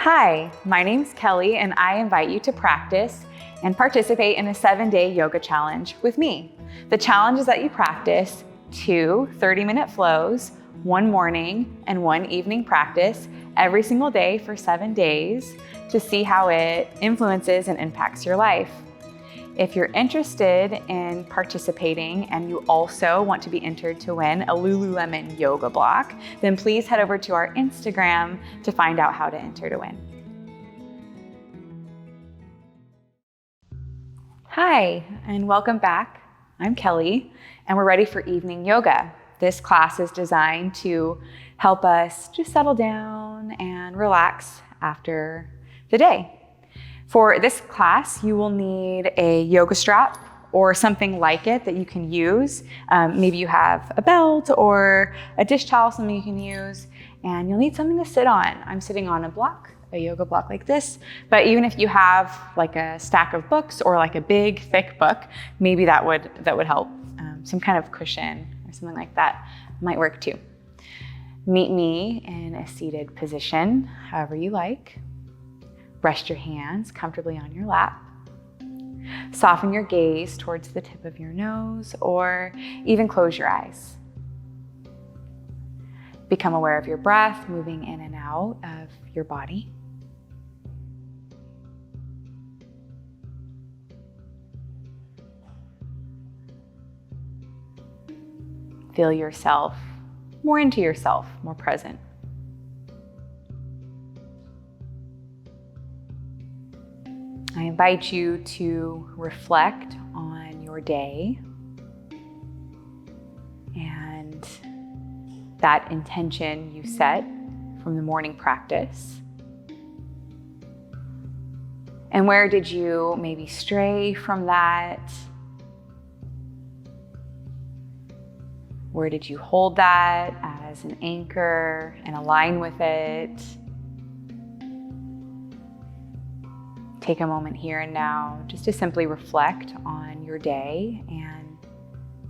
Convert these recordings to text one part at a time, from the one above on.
Hi, my name's Kelly, and I invite you to practice and participate in a 7-day yoga challenge with me. The challenge is that you practice 2 30-minute flows, 1 morning and 1 evening practice every single day for 7 days to see how it influences and impacts your life. If you're interested in participating and you also want to be entered to win a Lululemon yoga block, then please head over to our Instagram to find out how to enter to win. Hi, and welcome back. I'm Kelly, and we're ready for evening yoga. This class is designed to help us just settle down and relax after the day. For this class, you will need a yoga strap or something like it that you can use. Maybe you have a belt or a dish towel, something you can use, and you'll need something to sit on. I'm sitting on a yoga block like this, but even if you have like a stack of books or like a big thick book, maybe that would help. Some kind of cushion or something like that might work too. Meet me in a seated position, however you like. Rest your hands comfortably on your lap. Soften your gaze towards the tip of your nose, or even close your eyes. Become aware of your breath moving in and out of your body. Feel yourself more into yourself, more present. I invite you to reflect on your day and that intention you set from the morning practice. And where did you maybe stray from that? Where did you hold that as an anchor and align with it? Take a moment here and now just to simply reflect on your day and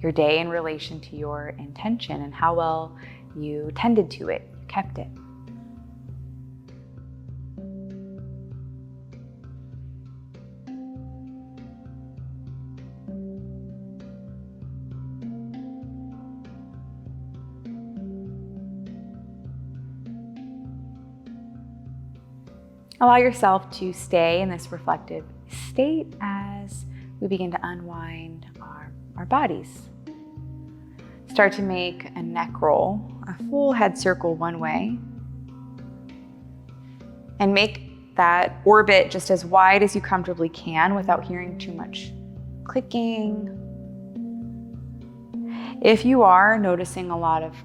your day in relation to your intention and how well you tended to it, you kept it. Allow yourself to stay in this reflective state as we begin to unwind our bodies. Start to make a neck roll, a full head circle one way, and make that orbit just as wide as you comfortably can without hearing too much clicking. If you are noticing a lot of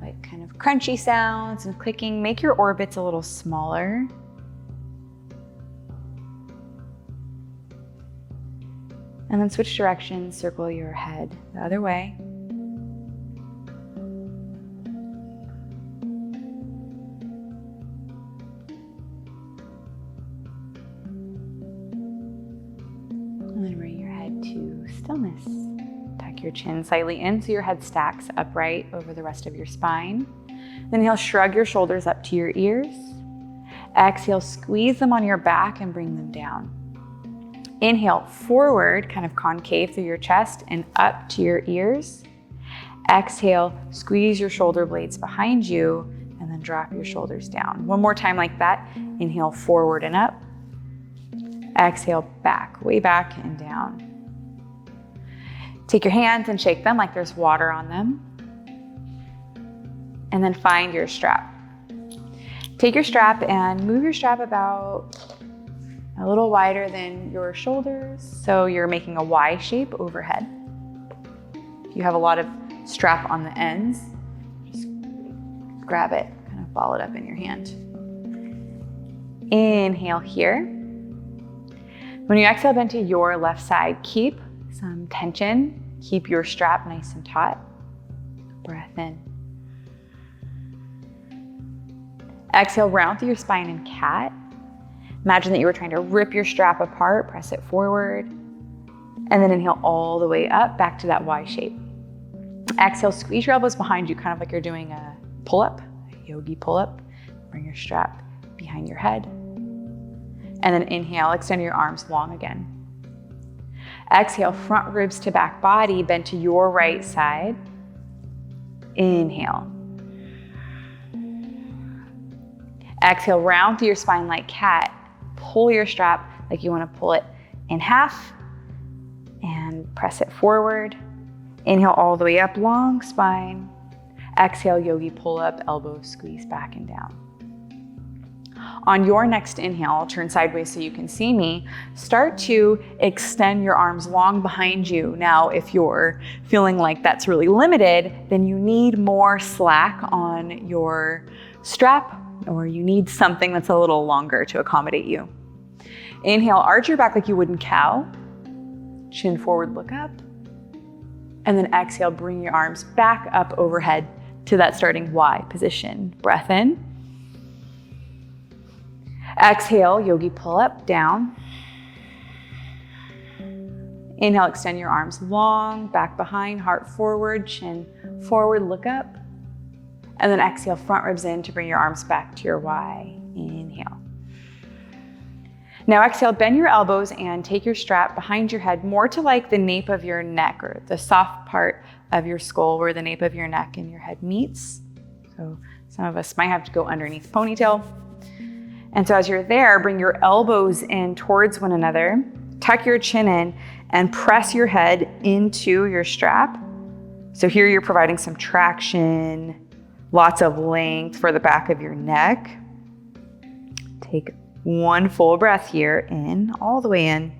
like kind of crunchy sounds and clicking, make your orbits a little smaller. And then switch directions, circle your head the other way. And then bring your head to stillness. Tuck your chin slightly in so your head stacks upright over the rest of your spine. Then inhale, shrug your shoulders up to your ears. Exhale, squeeze them on your back and bring them down. Inhale, forward, kind of concave through your chest and up to your ears. Exhale, squeeze your shoulder blades behind you and then drop your shoulders down. One more time like that. Inhale, forward and up. Exhale, back, way back and down. Take your hands and shake them like there's water on them. And then find your strap. Take your strap and move your strap about a little wider than your shoulders, so you're making a Y shape overhead. If you have a lot of strap on the ends, just grab it, kind of ball it up in your hand. Inhale here. When you exhale, bend to your left side, keep some tension, keep your strap nice and taut. Breath in. Exhale, round through your spine in cat. Imagine that you were trying to rip your strap apart, press it forward, and then inhale all the way up, back to that Y shape. Exhale, squeeze your elbows behind you, kind of like you're doing a pull-up, a yogi pull-up. Bring your strap behind your head. And then inhale, extend your arms long again. Exhale, front ribs to back body, bend to your right side. Inhale. Exhale, round through your spine like cat. Pull your strap like you want to pull it in half and press it forward. Inhale all the way up, long spine. Exhale, yogi pull up, elbows squeeze back and down. On your next inhale, I'll turn sideways so you can see me. Start to extend your arms long behind you. Now, if you're feeling like that's really limited, then you need more slack on your strap, or you need something that's a little longer to accommodate you. Inhale, arch your back like you would in cow. Chin forward, look up. And then exhale, bring your arms back up overhead to that starting Y position. Breath in. Exhale, yogi pull up, down. Inhale, extend your arms long, back behind, heart forward, chin forward, look up. And then exhale, front ribs in to bring your arms back to your Y. Inhale. Now exhale, bend your elbows and take your strap behind your head more to like the nape of your neck, or the soft part of your skull where the nape of your neck and your head meets. So some of us might have to go underneath ponytail. And so as you're there, bring your elbows in towards one another, tuck your chin in, and press your head into your strap. So here you're providing some traction, lots of length for the back of your neck. Take one full breath here, in, all the way in,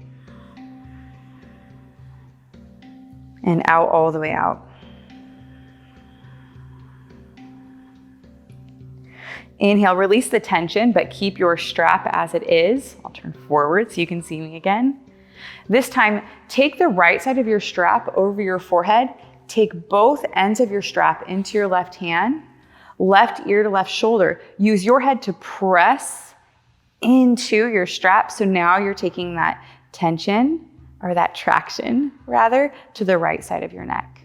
and out all the way out. Inhale, release the tension, but keep your strap as it is. I'll turn forward so you can see me again. This time, take the right side of your strap over your forehead. Take both ends of your strap into your left hand, left ear to left shoulder. Use your head to press into your strap. So now you're taking that tension, or that traction rather, to the right side of your neck.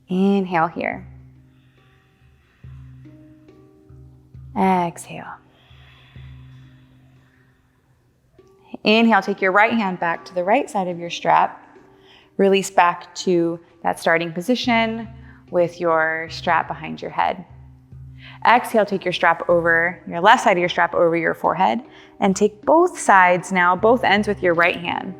Inhale here. Exhale. Inhale, take your right hand back to the right side of your strap. Release back to that starting position with your strap behind your head. Exhale, take your strap over, your left side of your strap over your forehead, and take both sides now, both ends with your right hand.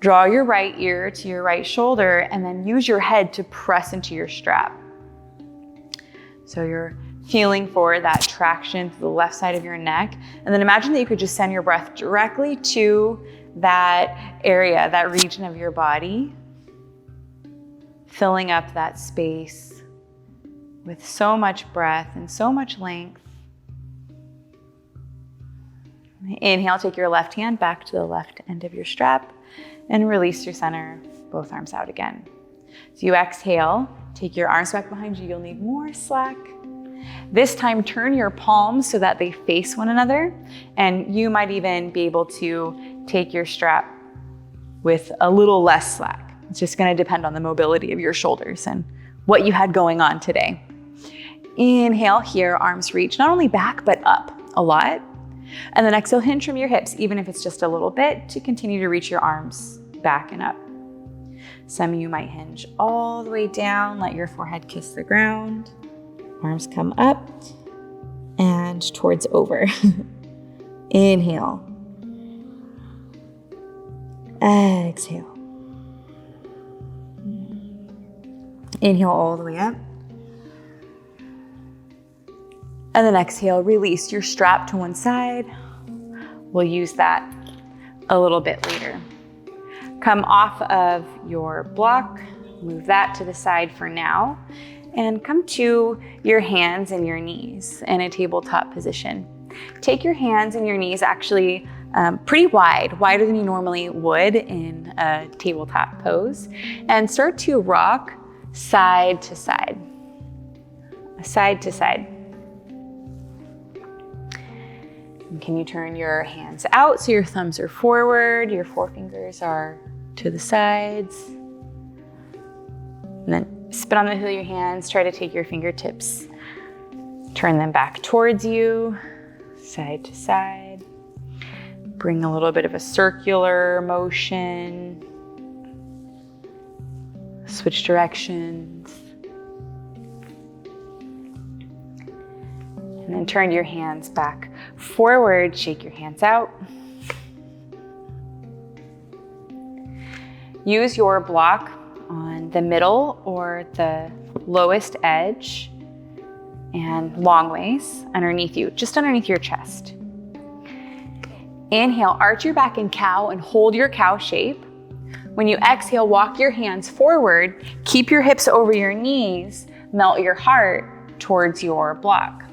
Draw your right ear to your right shoulder, and then use your head to press into your strap. So you're feeling for that traction to the left side of your neck. And then imagine that you could just send your breath directly to that area, that region of your body, filling up that space with so much breath and so much length. Inhale, take your left hand back to the left end of your strap and release your center, both arms out again. So you exhale, take your arms back behind you. You'll need more slack. This time, turn your palms so that they face one another, and you might even be able to take your strap with a little less slack. It's just going to depend on the mobility of your shoulders and what you had going on today. Inhale here, arms reach not only back, but up a lot. And then exhale, hinge from your hips, even if it's just a little bit, to continue to reach your arms back and up. Some of you might hinge all the way down, let your forehead kiss the ground. Arms come up and towards over. Inhale. Exhale. Inhale all the way up. And then exhale, release your strap to one side. We'll use that a little bit later. Come off of your block, move that to the side for now, and come to your hands and your knees in a tabletop position. Take your hands and your knees actually pretty wide, wider than you normally would in a tabletop pose, and start to rock side to side, side to side. And can you turn your hands out so your thumbs are forward, your forefingers are to the sides, and then spit on the heel of your hands. Try to take your fingertips Turn them back towards you, side to side. Bring a little bit of a circular motion. Switch directions. And then turn your hands back forward, shake your hands out. Use your block on the middle or the lowest edge and long ways underneath you, just underneath your chest. Inhale, arch your back in cow and hold your cow shape. When you exhale, walk your hands forward, keep your hips over your knees, melt your heart towards your block.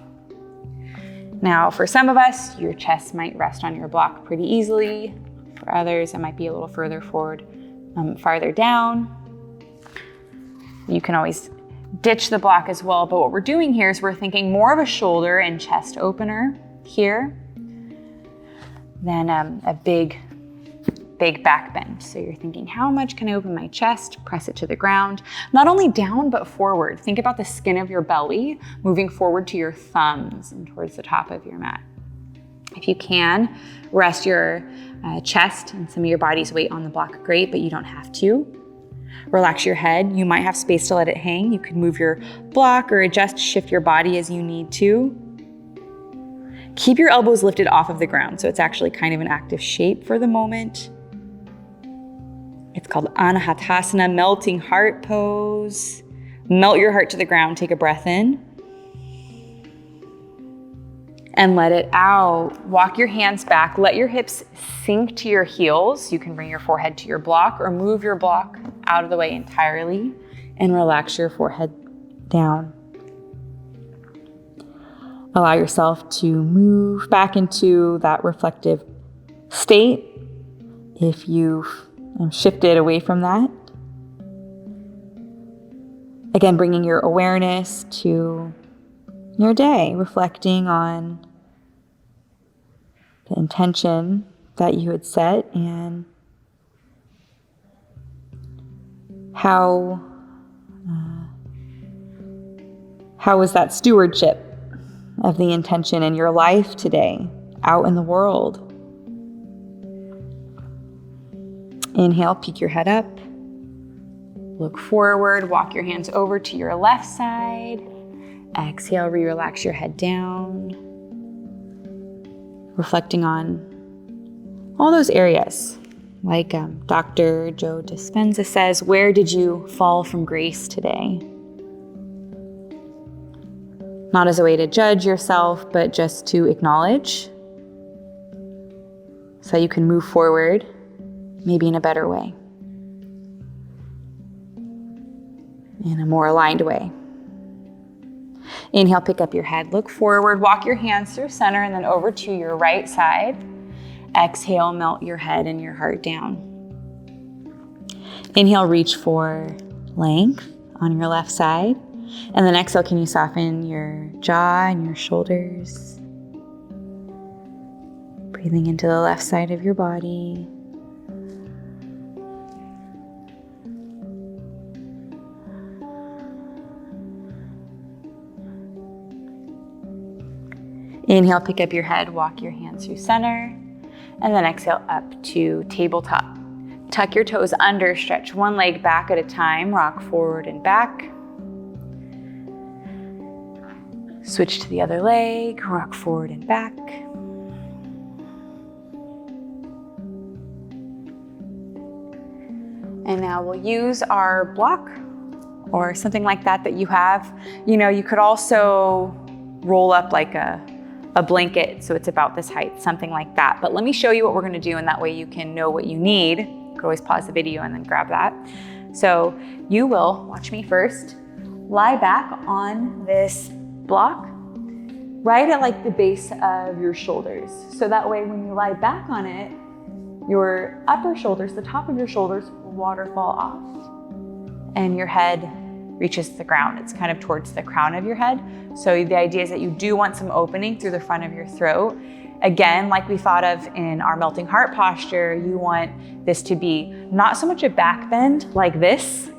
Now, for some of us, your chest might rest on your block pretty easily. For others, it might be a little further forward, farther down. You can always ditch the block as well, but what we're doing here is we're thinking more of a shoulder and chest opener here than a big back bend. So you're thinking, how much can I open my chest? Press it to the ground. Not only down, but forward. Think about the skin of your belly moving forward to your thumbs and towards the top of your mat. If you can, rest your chest and some of your body's weight on the block, great, but you don't have to. Relax your head. You might have space to let it hang. You can move your block or adjust, shift your body as you need to. Keep your elbows lifted off of the ground, so it's actually kind of an active shape for the moment. It's called Anahatasana, melting heart pose. Melt your heart to the ground. Take a breath in. And let it out. Walk your hands back. Let your hips sink to your heels. You can bring your forehead to your block or move your block out of the way entirely and relax your forehead down. Allow yourself to move back into that reflective state if you've shifted away from that. Again, bringing your awareness to your day, reflecting on the intention that you had set and how was that stewardship of the intention in your life today, out in the world. Inhale, peek your head up. Look forward, walk your hands over to your left side. Exhale, relax your head down. Reflecting on all those areas. Like Dr. Joe Dispenza says, where did you fall from grace today? Not as a way to judge yourself, but just to acknowledge so you can move forward, maybe in a better way, in a more aligned way. Inhale, pick up your head, look forward, walk your hands through center and then over to your right side. Exhale, melt your head and your heart down. Inhale, reach for length on your left side. And then exhale, can you soften your jaw and your shoulders? Breathing into the left side of your body. Inhale, pick up your head, walk your hands through center, and then exhale up to tabletop. Tuck your toes under, stretch one leg back at a time, rock forward and back. Switch to the other leg, rock forward and back. And now we'll use our block or something like that you have. You could also roll up like a blanket so it's about this height, something like that. But let me show you what we're gonna do, and that way you can know what you need. You could always pause the video and then grab that. So you will, watch me first, lie back on this block right at like the base of your shoulders. So that way when you lie back on it, your upper shoulders, the top of your shoulders, waterfall off and your head reaches the ground. It's kind of towards the crown of your head. So the idea is that you do want some opening through the front of your throat. Again, like we thought of in our melting heart posture, you want this to be not so much a back bend like this,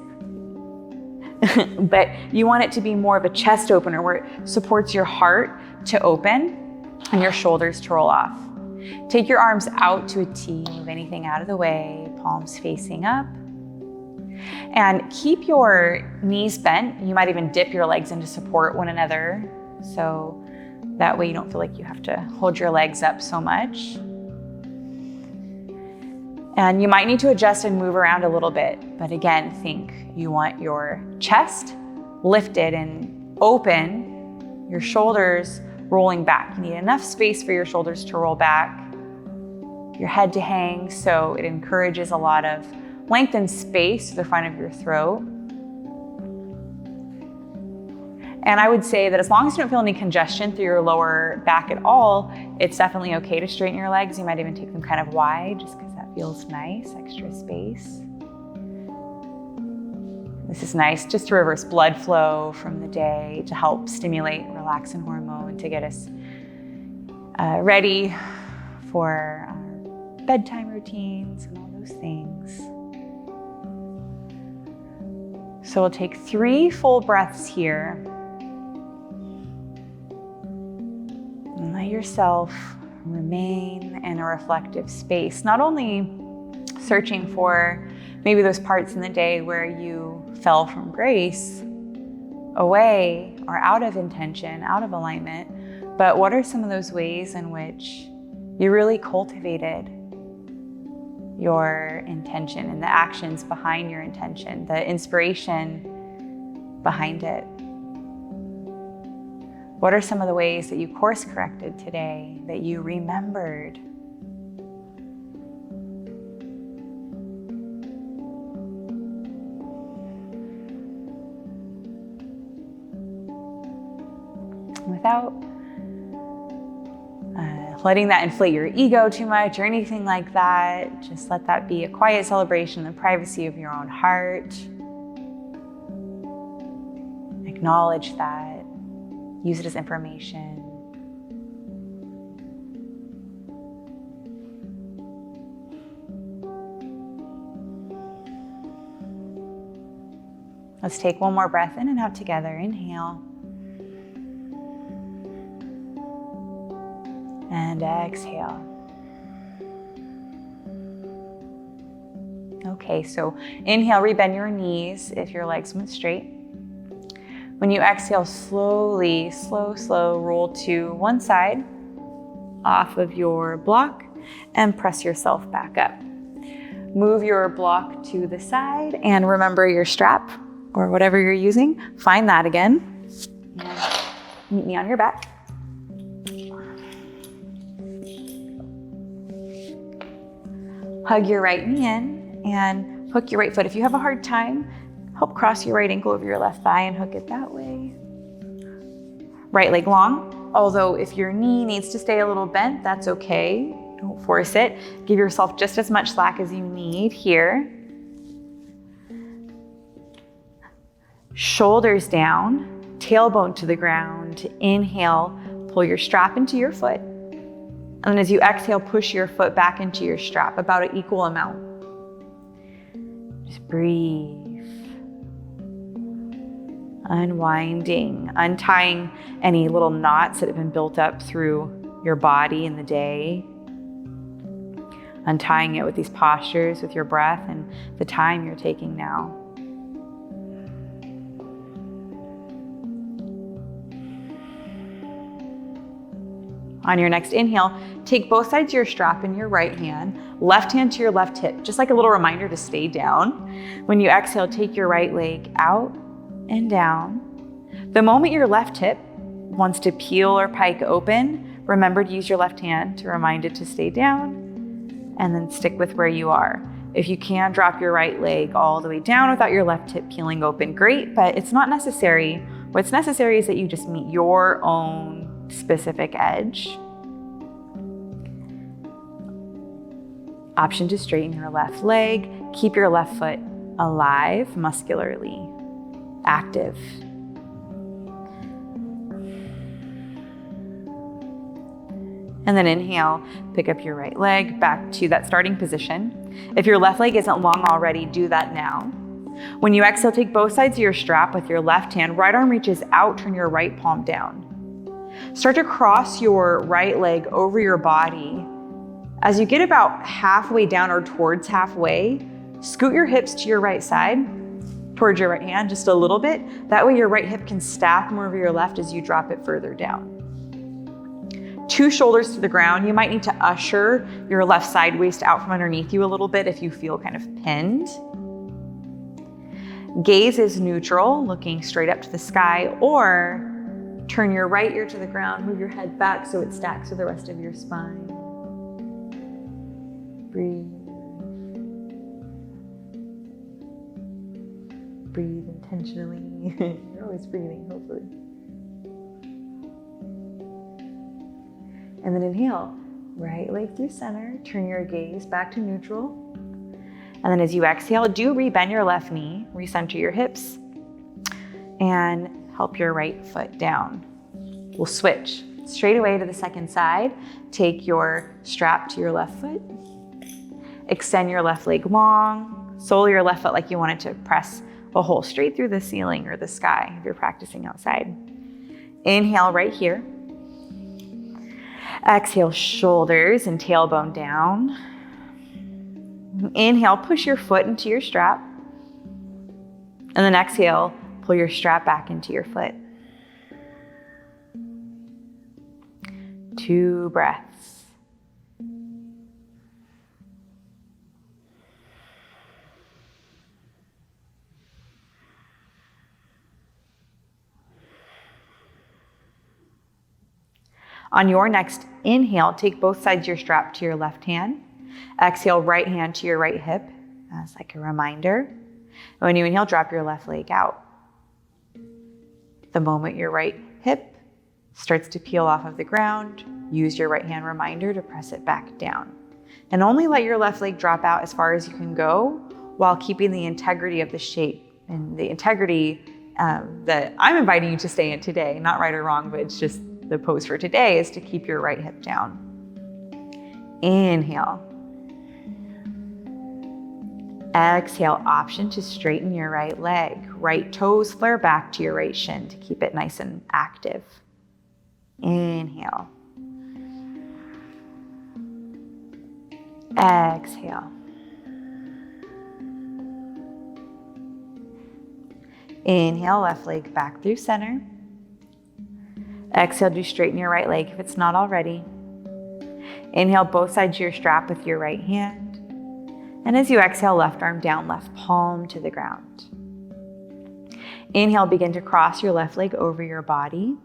but you want it to be more of a chest opener where it supports your heart to open and your shoulders to roll off. Take your arms out to a T, move anything out of the way, palms facing up. And keep your knees bent. You might even dip your legs in to support one another. So that way you don't feel like you have to hold your legs up so much. And you might need to adjust and move around a little bit. But again, think you want your chest lifted and open, your shoulders rolling back. You need enough space for your shoulders to roll back, your head to hang, so it encourages a lot of length and space to the front of your throat. And I would say that as long as you don't feel any congestion through your lower back at all, it's definitely okay to straighten your legs. You might even take them kind of wide just because that feels nice, extra space. This is nice just to reverse blood flow from the day, to help stimulate relaxin hormone, to get us ready for our bedtime routines and all those things. So we'll take 3 full breaths here. And let yourself remain in a reflective space, not only searching for maybe those parts in the day where you fell from grace, away or out of intention, out of alignment, but what are some of those ways in which you really cultivated your intention and the actions behind your intention, the inspiration behind it? What are some of the ways that you course corrected today, that you remembered? Without letting that inflate your ego too much or anything like that, just let that be a quiet celebration in the privacy of your own heart. Acknowledge that. Use it as information. Let's take one more breath in and out together. Inhale. And exhale. Okay, so inhale, rebend your knees if your legs went straight. When you exhale, slowly, slow, roll to one side off of your block and press yourself back up. Move your block to the side and remember your strap or whatever you're using. Find that again. And meet me on your back. Hug your right knee in and hook your right foot. If you have a hard time, help cross your right ankle over your left thigh and hook it that way. Right leg long, although if your knee needs to stay a little bent, that's okay. Don't force it. Give yourself just as much slack as you need here. Shoulders down, tailbone to the ground. Inhale, pull your strap into your foot. And then as you exhale, push your foot back into your strap, about an equal amount. Just breathe. Unwinding, untying any little knots that have been built up through your body in the day. Untying it with these postures, with your breath and the time you're taking now. On your next inhale, take both sides of your strap in your right hand, left hand to your left hip, just like a little reminder to stay down. When you exhale, take your right leg out and down. The moment your left hip wants to peel or pike open, remember to use your left hand to remind it to stay down and then stick with where you are. If you can drop your right leg all the way down without your left hip peeling open, great, but it's not necessary. What's necessary is that you just meet your own specific edge. Option to straighten your left leg. Keep your left foot alive, muscularly active. And then inhale, pick up your right leg back to that starting position. If your left leg isn't long already, do that now. When you exhale, take both sides of your strap with your left hand. Right arm reaches out, turn your right palm down. Start to cross your right leg over your body. As you get about halfway down or towards halfway, scoot your hips to your right side, towards your right hand just a little bit. That way your right hip can stack more over your left as you drop it further down. 2 shoulders to the ground. You might need to usher your left side waist out from underneath you a little bit if you feel kind of pinned. Gaze is neutral, looking straight up to the sky, or turn your right ear to the ground, move your head back so it stacks with the rest of your spine. Breathe. Breathe intentionally. You're always breathing, hopefully. And then inhale, right leg through center, turn your gaze back to neutral. And then as you exhale, do rebend your left knee, recenter your hips, and help your right foot down. We'll switch straight away to the second side. Take your strap to your left foot. Extend your left leg long. Sole your left foot like you want it to press a hole straight through the ceiling or the sky if you're practicing outside. Inhale right here. Exhale, shoulders and tailbone down. Inhale, push your foot into your strap. And then exhale, pull your strap back into your foot. 2 breaths. On your next inhale, take both sides of your strap to your left hand. Exhale, right hand to your right hip as like a reminder. When you inhale, drop your left leg out. The moment your right hip starts to peel off of the ground, use your right hand reminder to press it back down. And only let your left leg drop out as far as you can go while keeping the integrity of the shape and the integrity that I'm inviting you to stay in today. Not right or wrong, but it's just the pose for today is to keep your right hip down. Inhale. Exhale, option to straighten your right leg. Right toes flare back to your right shin to keep it nice and active. Inhale. Exhale. Inhale, left leg back through center. Exhale, do straighten your right leg if it's not already. Inhale, both sides of your strap with your right hand. And as you exhale, left arm down, left palm to the ground. Inhale, begin to cross your left leg over your body.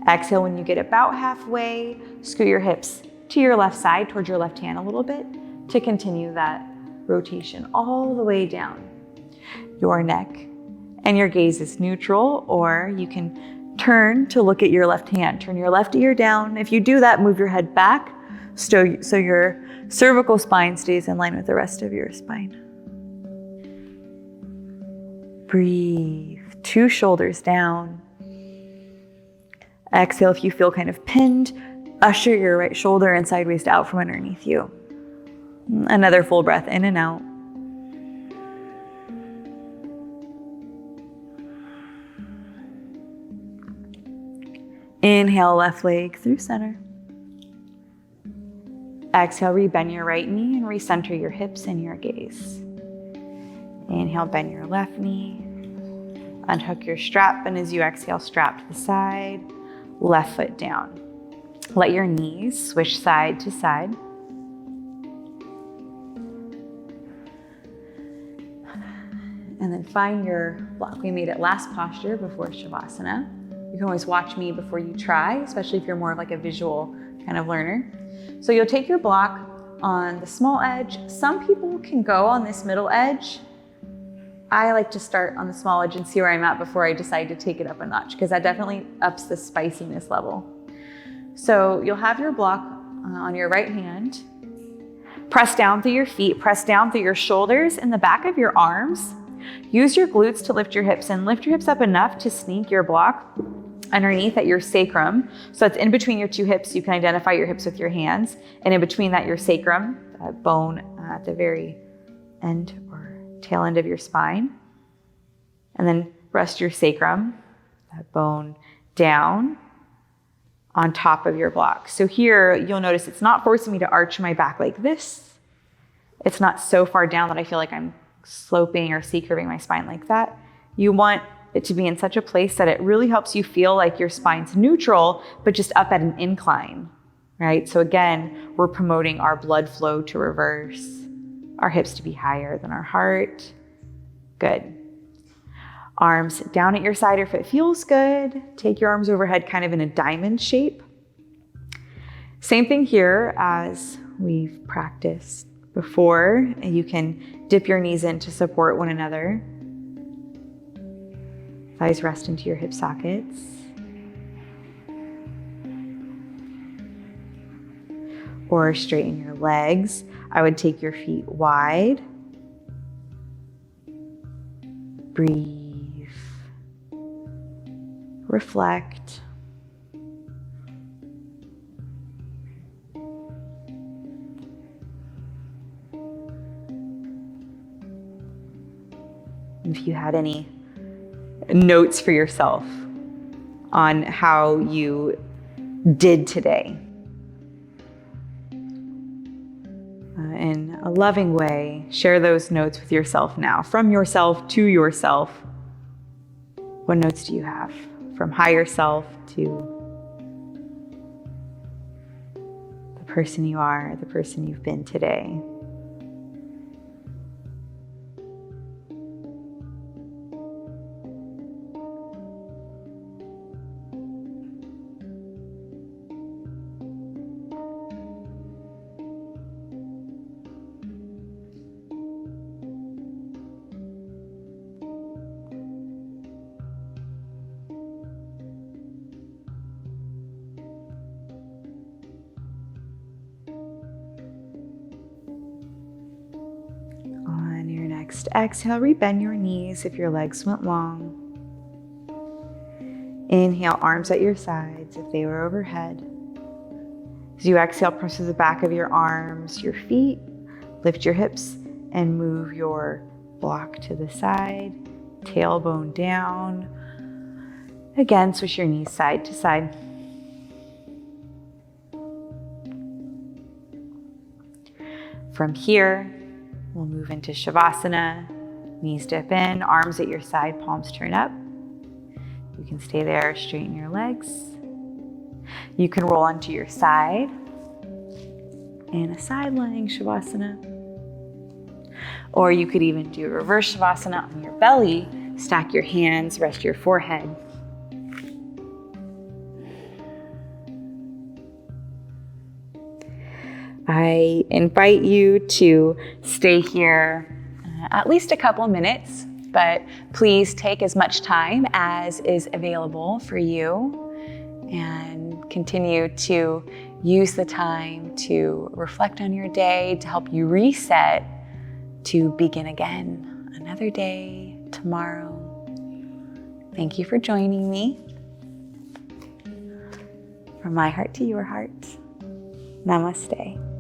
Exhale, when you get about halfway, scoot your hips to your left side towards your left hand a little bit to continue that rotation all the way down your neck. And your gaze is neutral, or you can turn to look at your left hand. Turn your left ear down. If you do that, move your head back so your cervical spine stays in line with the rest of your spine. Breathe. 2 shoulders down. Exhale, if you feel kind of pinned, usher your right shoulder and side waist out from underneath you. Another full breath in and out. Inhale, left leg through center. Exhale, rebend your right knee and recenter your hips and your gaze. Inhale, bend your left knee. Unhook your strap, and as you exhale, strap to the side, left foot down. Let your knees swish side to side. And then find your block. We made it last posture before Shavasana. You can always watch me before you try, especially if you're more of like a visual kind of learner. So you'll take your block on the small edge. Some people can go on this middle edge. I like to start on the small edge and see where I'm at before I decide to take it up a notch, because that definitely ups the spiciness level. So you'll have your block on your right hand. Press down through your feet, press down through your shoulders and the back of your arms. Use your glutes to lift your hips, and lift your hips up enough to sneak your block underneath at your sacrum. So it's in between your 2 hips. You can identify your hips with your hands, and in between that, your sacrum, that bone at the very end or tail end of your spine. And then rest your sacrum, that bone, down on top of your block. So here you'll notice it's not forcing me to arch my back like this. It's not so far down that I feel like I'm sloping or C-curving my spine like that. You want it to be in such a place that it really helps you feel like your spine's neutral, but just up at an incline, right? So again, we're promoting our blood flow to reverse, our hips to be higher than our heart. Good. Arms down at your side if it feels good. Take your arms overhead kind of in a diamond shape. Same thing here as we've practiced before. You can dip your knees in to support one another. Thighs rest into your hip sockets. Or straighten your legs. I would take your feet wide. Breathe. Reflect. If you had any notes for yourself on how you did today. In a loving way, share those notes with yourself now. From yourself to yourself. What notes do you have? From higher self to the person you are, the person you've been today. Next exhale, rebend your knees if your legs went long. Inhale, arms at your sides if they were overhead. As you exhale, press to the back of your arms, your feet, lift your hips and move your block to the side, tailbone down. Again, switch your knees side to side. From here, we'll move into Shavasana. Knees dip in, arms at your side, palms turn up. You can stay there, straighten your legs. You can roll onto your side in a side lying Shavasana. Or you could even do a reverse Shavasana on your belly. Stack your hands, rest your forehead. I invite you to stay here at least a couple minutes, but please take as much time as is available for you and continue to use the time to reflect on your day, to help you reset, to begin again another day tomorrow. Thank you for joining me. From my heart to your heart, namaste.